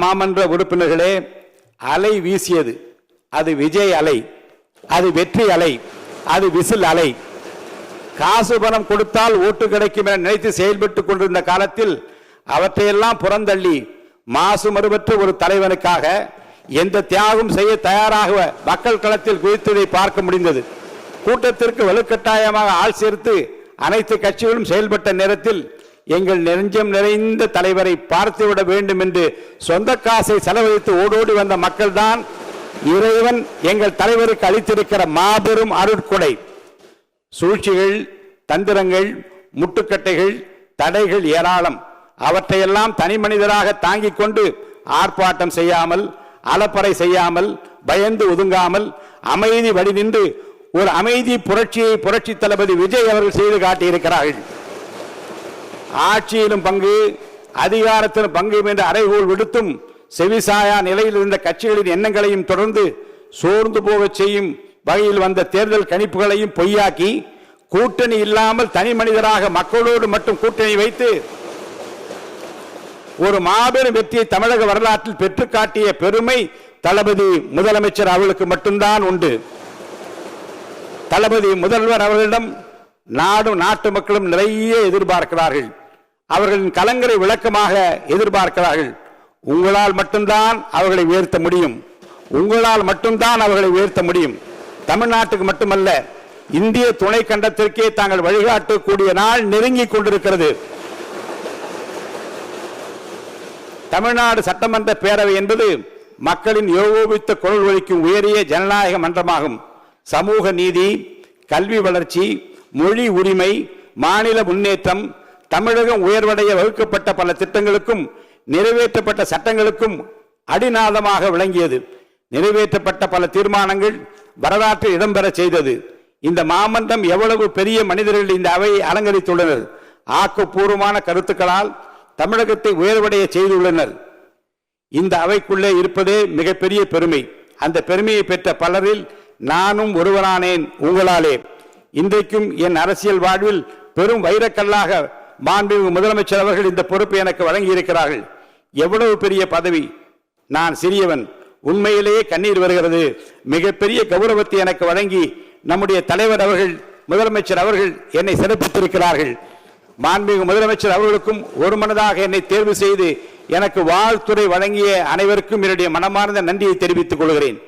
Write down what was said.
மாமன்ற உறுப்பினர்களே, அலை வீசியது. அது விஜய் அலை, அது வெற்றி அலை, அது விசில் அலை. காசு பணம் கொடுத்தால் ஓட்டு கிடைக்கும் என நினைத்து செயல்பட்டுக் கொண்டிருந்த காலத்தில் அவற்றையெல்லாம் புறந்தள்ளி மாசு மறுபற்ற ஒரு தலைவனுக்காக எந்த தியாகம் செய்ய தயாராக மக்கள் களத்தில் குதித்ததை பார்க்க முடிந்தது. கூட்டத்திற்கு வலுக்கட்டாயமாக ஆள் சேர்த்து அனைத்து கட்சிகளும் செயல்பட்ட நேரத்தில் எங்கள் நெஞ்சம் நிறைந்த தலைவரை பார்த்துவிட வேண்டும் என்று சொந்த காசை செலவழித்து ஓடோடி வந்த மக்கள் தான் இறைவன் எங்கள் தலைவருக்கு அளித்திருக்கிற மாபெரும் அருட்கொடை. சூழ்ச்சிகள், தந்திரங்கள், முட்டுக்கட்டைகள், தடைகள் ஏராளம். அவற்றையெல்லாம் தனி மனிதராக தாங்கிக் கொண்டு ஆர்ப்பாட்டம் செய்யாமல், அலப்பறை செய்யாமல், பயந்து ஒதுங்காமல் அமைதி வழி நின்று ஒரு அமைதி புரட்சியை புரட்சி தளபதி விஜய் அவர்கள் செய்து காட்டியிருக்கிறார்கள். ஆட்சியிலும் பங்கு, அதிகாரத்திலும் பங்கு என்று அறைகோள் விடுத்தும் செவிசாயா நிலையில் இருந்த கட்சிகளின் எண்ணங்களையும் தொடர்ந்து சோர்ந்து போக செய்யும் வகையில் வந்த தேர்தல் கணிப்புகளையும் பொய்யாக்கி கூட்டணி இல்லாமல் தனி மனிதராக மக்களோடு மட்டும் கூட்டணி வைத்து ஒரு மாபெரும் வெற்றியை தமிழக வரலாற்றில் பெற்று காட்டிய பெருமை தளபதி முதலமைச்சர் அவர்களுக்கு மட்டும்தான் உண்டு. தளபதி முதல்வர் அவர்களிடம் நாடும் நாட்டு மக்களும் நிறைய எதிர்பார்க்கிறார்கள். அவர்களின் கலங்களை விளக்கமாக எதிர்பார்க்கிறார்கள். உங்களால் மட்டும்தான் அவர்களை உயர்த்த முடியும். உங்களால் மட்டும்தான் அவர்களை உயர்த்த முடியும். தமிழ்நாட்டுக்கு மட்டுமல்ல, இந்திய துணை கண்டத்திற்கே தாங்கள் வழிகாட்டக்கூடிய நாள் நெருங்கிக் கொண்டிருக்கிறது. தமிழ்நாடு சட்டமன்ற பேரவை என்பது மக்களின் ஏகோபித்த குரல் ஒலிக்கும் உயரிய ஜனநாயக மன்றமாகும். சமூக நீதி, கல்வி வளர்ச்சி, மொழி உரிமை, மாநில முன்னேற்றம், தமிழகம் உயர்வடைய வகுக்கப்பட்ட பல திட்டங்களுக்கும் நிறைவேற்றப்பட்ட சட்டங்களுக்கும் அடிநாதமாக விளங்கியது. நிறைவேற்றப்பட்ட பல தீர்மானங்கள் வரலாற்றில் இடம்பெற செய்தது. இந்த மாமன்றம் எவ்வளவு பெரிய மனிதர்கள் இந்த அவையை அலங்கரித்துள்ளனர். ஆக்கப்பூர்வமான கருத்துக்களால் தமிழகத்தை உயர்வடைய செய்துள்ளனர். இந்த அவைக்குள்ளே இருப்பதே மிகப்பெரிய பெருமை. அந்த பெருமையை பெற்ற பலரில் நானும் ஒருவரானேன் உங்களாலே. இன்றைக்கும் என் அரசியல் வாழ்வில் பெரும் வைரக்கல்லாக மாண்புமிகு முதலமைச்சர் அவர்கள் இந்த பொறுப்பை எனக்கு வழங்கி இருக்கிறார்கள். எவ்வளவு பெரிய பதவி! நான் சிறியவன். உண்மையிலேயே கண்ணீர் வருகிறது. மிகப்பெரிய கௌரவத்தை எனக்கு வழங்கி நம்முடைய தலைவர் அவர்கள், முதலமைச்சர் அவர்கள் என்னை சிறப்பித்திருக்கிறார்கள். மாண்புமிகு முதலமைச்சர் அவர்களுக்கும் ஒரு மனதாக என்னை தேர்வு செய்து எனக்கு வாழ்த்துறை வழங்கிய அனைவருக்கும் என்னுடைய மனமார்ந்த நன்றியை தெரிவித்துக் கொள்கிறேன்.